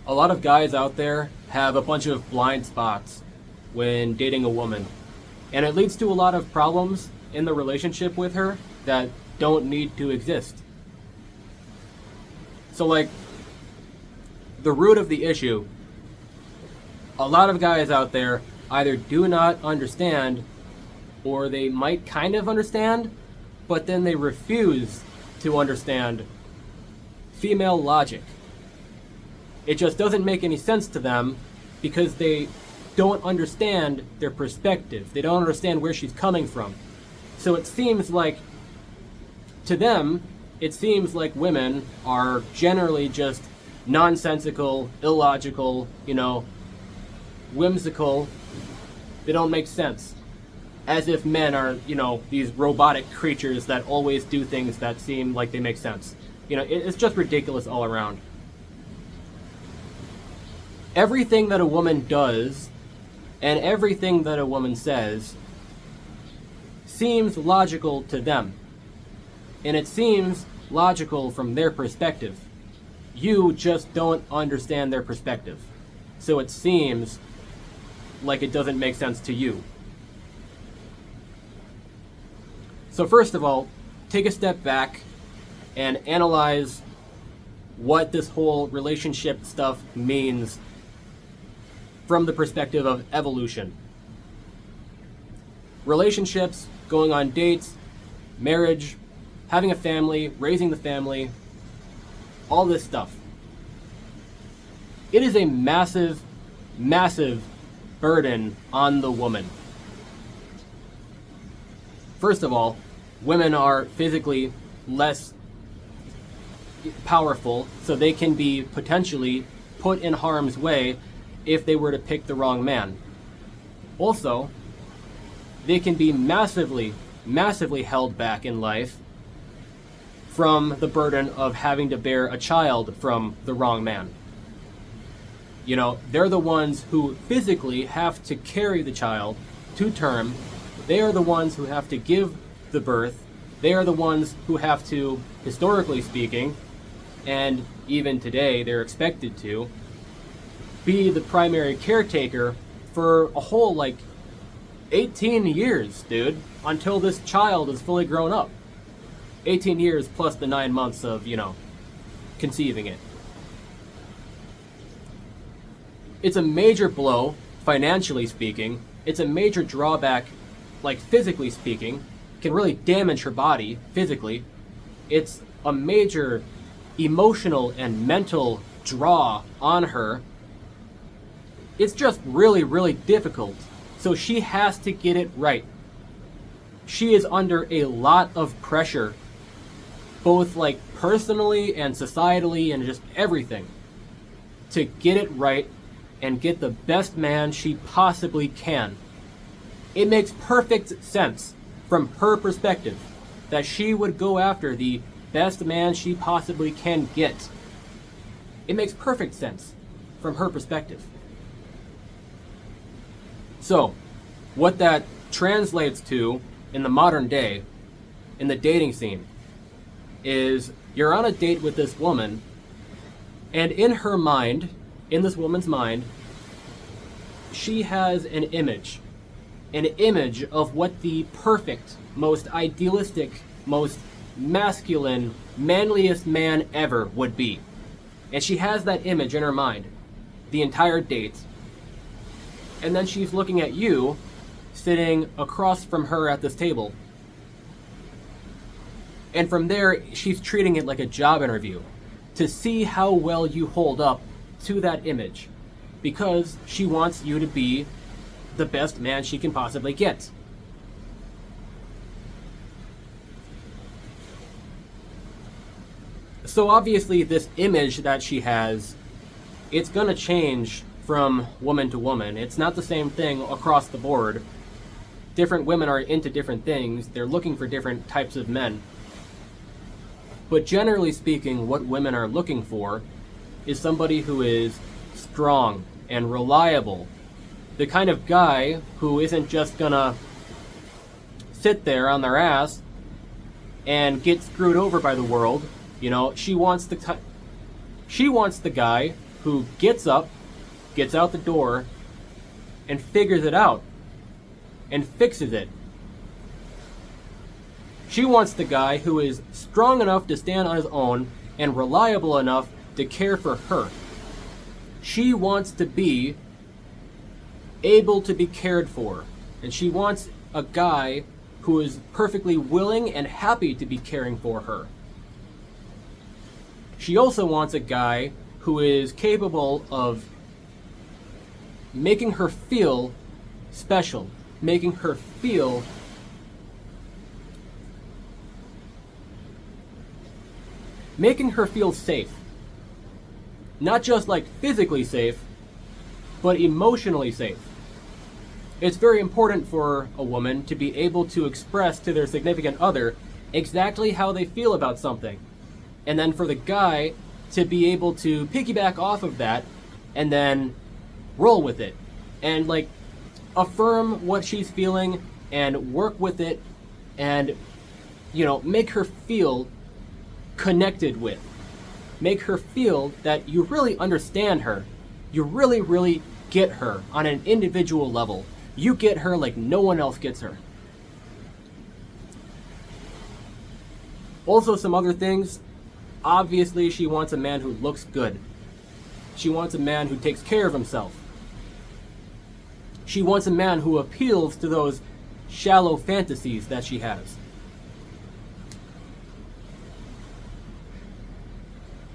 A lot of guys out there have a bunch of blind spots when dating a woman, and it leads to a lot of problems in the relationship with her that don't need to exist. So, like, the root of the issue, a lot of guys out there either do not understand, or they might kind of understand, but then they refuse to understand female logic. It just doesn't make any sense to them because they don't understand their perspective. They don't understand where she's coming from. So it seems like, to them, it seems like women are generally just nonsensical, illogical, whimsical. They don't make sense. As if men are, these robotic creatures that always do things that seem like they make sense. It's just ridiculous all around. Everything that a woman does and everything that a woman says seems logical to them. And it seems logical from their perspective. You just don't understand their perspective. So it seems like it doesn't make sense to you. So first of all, take a step back and analyze what this whole relationship stuff means from the perspective of evolution. Relationships, going on dates, marriage, having a family, raising the family, all this stuff. It is a massive, massive burden on the woman. First of all, women are physically less powerful, so they can be potentially put in harm's way if they were to pick the wrong man. Also, they can be massively, massively held back in life from the burden of having to bear a child from the wrong man. They're the ones who physically have to carry the child to term. They are the ones who have to give the birth. They are the ones who have to, historically speaking, and even today they're expected to, be the primary caretaker for a whole 18 years, dude, until this child is fully grown up. 18 years plus the 9 months of, conceiving it. It's a major blow, financially speaking. It's a major drawback, physically speaking. Can really damage her body physically. It's a major emotional and mental draw on her. It's just really, really difficult. So she has to get it right. She is under a lot of pressure, both personally and societally and just everything, to get it right and get the best man she possibly can. It makes perfect sense from her perspective that she would go after the best man she possibly can get. It makes perfect sense from her perspective. So, what that translates to in the modern day, in the dating scene, is you're on a date with this woman, and in her mind, in this woman's mind, she has an image of what the perfect, most idealistic, most masculine, manliest man ever would be. And she has that image in her mind the entire date. And then she's looking at you, sitting across from her at this table. And from there, she's treating it like a job interview to see how well you hold up to that image, because she wants you to be the best man she can possibly get. So obviously this image that she has, it's going to change from woman to woman. It's not the same thing across the board. Different women are into different things. They're looking for different types of men. But generally speaking, what women are looking for is somebody who is strong and reliable. The kind of guy who isn't just gonna sit there on their ass and get screwed over by the world. She wants the guy who gets up, gets out the door, and figures it out, and fixes it. She wants the guy who is strong enough to stand on his own and reliable enough to care for her. She wants to be able to be cared for. And she wants a guy who is perfectly willing and happy to be caring for her. She also wants a guy who is capable of making her feel special, making her feel safe. Not just like physically safe, but emotionally safe. It's very important for a woman to be able to express to their significant other exactly how they feel about something. And then for the guy to be able to piggyback off of that and then roll with it. And like affirm what she's feeling and work with it and, you know, make her feel connected with. Make her feel that you really understand her. You really, really get her on an individual level. You get her like no one else gets her. Also, some other things. Obviously, she wants a man who looks good. She wants a man who takes care of himself. She wants a man who appeals to those shallow fantasies that she has.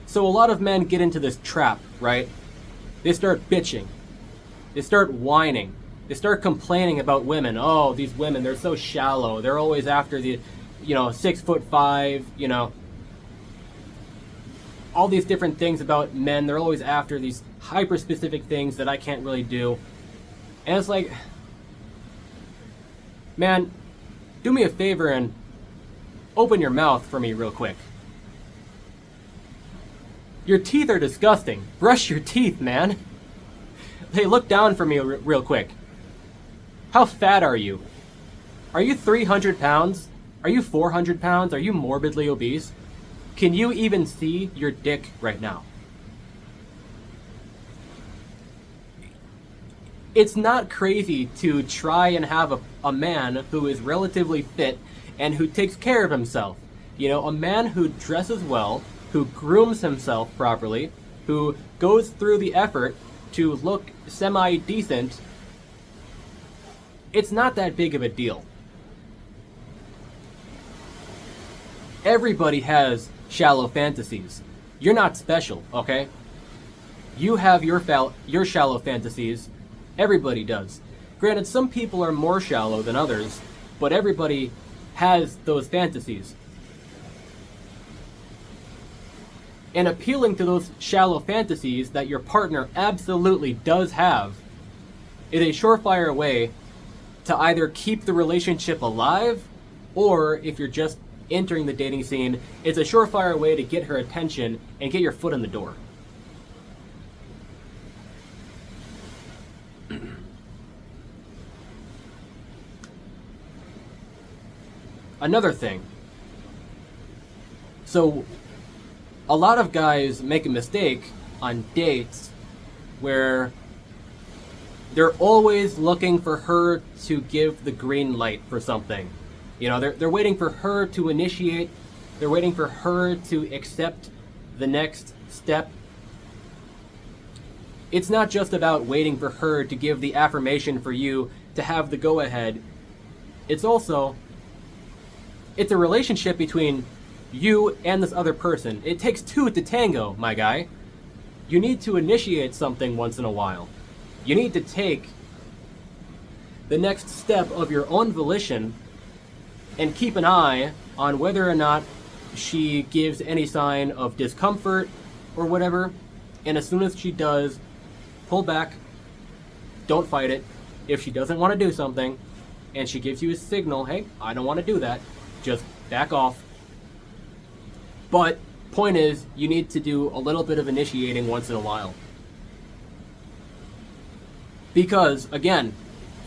So a lot of men get into this trap, right? They start bitching. They start whining. They start complaining about women. Oh, these women, they're so shallow. They're always after the, 6'5", all these different things about men. They're always after these hyper-specific things that I can't really do. And it's like, man, do me a favor and open your mouth for me real quick. Your teeth are disgusting. Brush your teeth, man. Hey, look down for me real quick. How fat are you? Are you 300 pounds? Are you 400 pounds? Are you morbidly obese? Can you even see your dick right now? It's not crazy to try and have a man who is relatively fit and who takes care of himself. A man who dresses well, who grooms himself properly, who goes through the effort to look semi-decent. It's not that big of a deal. Everybody has shallow fantasies. You're not special, okay? You have your shallow fantasies. Everybody does. Granted, some people are more shallow than others, but everybody has those fantasies. And appealing to those shallow fantasies that your partner absolutely does have is a surefire way to either keep the relationship alive, or if you're just entering the dating scene, it's a surefire way to get her attention and get your foot in the door. Another thing. So, a lot of guys make a mistake on dates where they're always looking for her to give the green light for something. They're waiting for her to initiate. They're waiting for her to accept the next step. It's not just about waiting for her to give the affirmation for you to have the go-ahead. It's a relationship between you and this other person. It takes two to tango, my guy. You need to initiate something once in a while. You need to take the next step of your own volition and keep an eye on whether or not she gives any sign of discomfort or whatever. And as soon as she does, pull back. Don't fight it. If she doesn't want to do something and she gives you a signal, hey, I don't want to do that, just back off. But point is, you need to do a little bit of initiating once in a while. Because, again,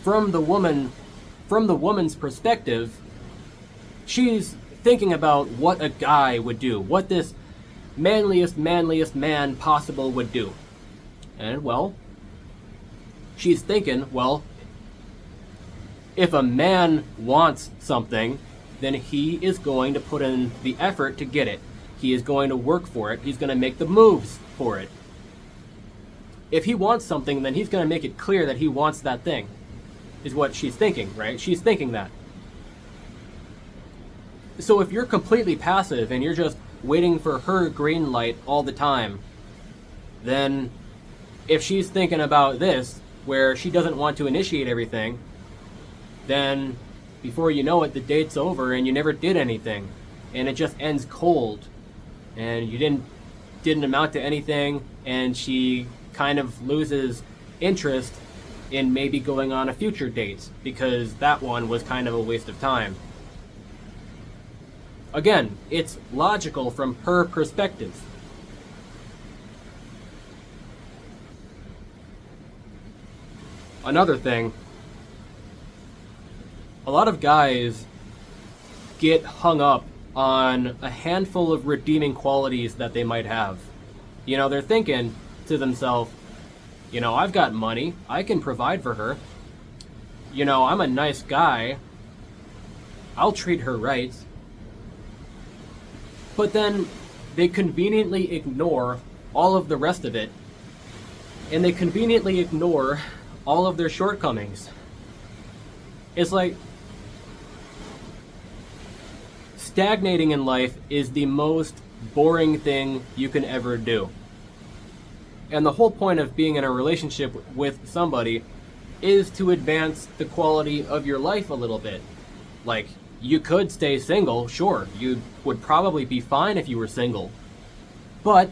from the woman's perspective, she's thinking about what a guy would do, what this manliest man possible would do. And, well, she's thinking, well, if a man wants something, then he is going to put in the effort to get it. He is going to work for it. He's going to make the moves for it. If he wants something, then he's going to make it clear that he wants that thing, is what she's thinking, right? She's thinking that. So if you're completely passive and you're just waiting for her green light all the time, then if she's thinking about this, where she doesn't want to initiate everything, then before you know it, the date's over and you never did anything. And it just ends cold. And you didn't amount to anything, and she kind of loses interest in maybe going on a future date, because that one was kind of a waste of time. Again, it's logical from her perspective. Another thing, a lot of guys get hung up on a handful of redeeming qualities that they might have. You know, they're thinking to themselves, you know, I've got money, I can provide for her. You know, I'm a nice guy, I'll treat her right. But then they conveniently ignore all of the rest of it, and they conveniently ignore all of their shortcomings. It's like, stagnating in life is the most boring thing you can ever do. And the whole point of being in a relationship with somebody is to advance the quality of your life a little bit. Like, you could stay single, sure, you would probably be fine if you were single. But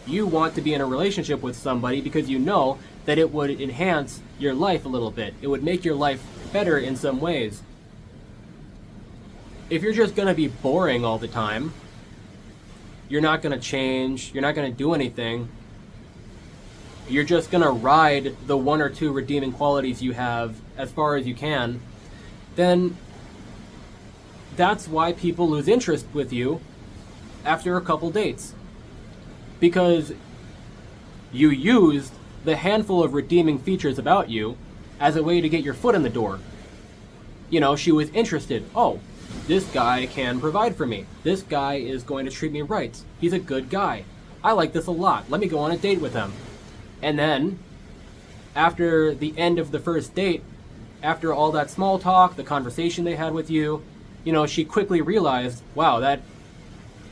you want to be in a relationship with somebody because you know that it would enhance your life a little bit. It would make your life better in some ways. If you're just going to be boring all the time, you're not going to change, you're not going to do anything, you're just going to ride the one or two redeeming qualities you have as far as you can, then that's why people lose interest with you after a couple dates. Because you used the handful of redeeming features about you as a way to get your foot in the door. You know, she was interested. Oh, this guy can provide for me. This guy is going to treat me right. He's a good guy. I like this a lot. Let me go on a date with him. And then, after the end of the first date, after all that small talk, the conversation they had with you, you know, she quickly realized, wow, that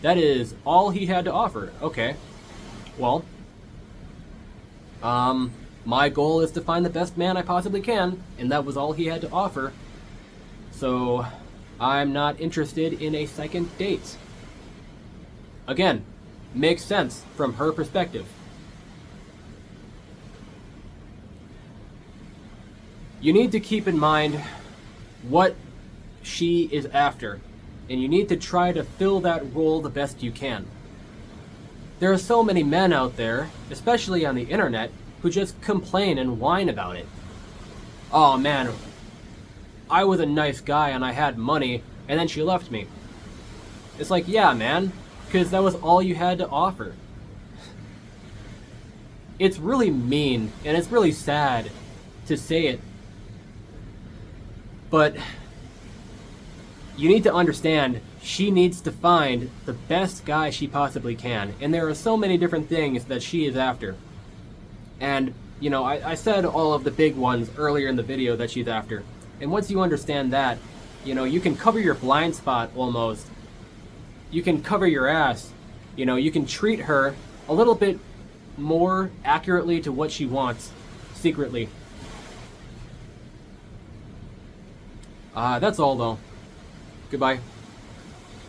is all he had to offer. Okay, well, my goal is to find the best man I possibly can, and that was all he had to offer. So, I'm not interested in a second date. Again, makes sense from her perspective. You need to keep in mind what she is after, and you need to try to fill that role the best you can. There are so many men out there, especially on the internet, who just complain and whine about it. Oh man, I was a nice guy and I had money, and then she left me. It's like, yeah, man, because that was all you had to offer. It's really mean, and it's really sad to say it, but you need to understand she needs to find the best guy she possibly can, and there are so many different things that she is after. And, you know, I said all of the big ones earlier in the video that she's after. And once you understand that, you know, you can cover your blind spot almost. You can cover your ass. You know, you can treat her a little bit more accurately to what she wants, secretly. That's all though. Goodbye.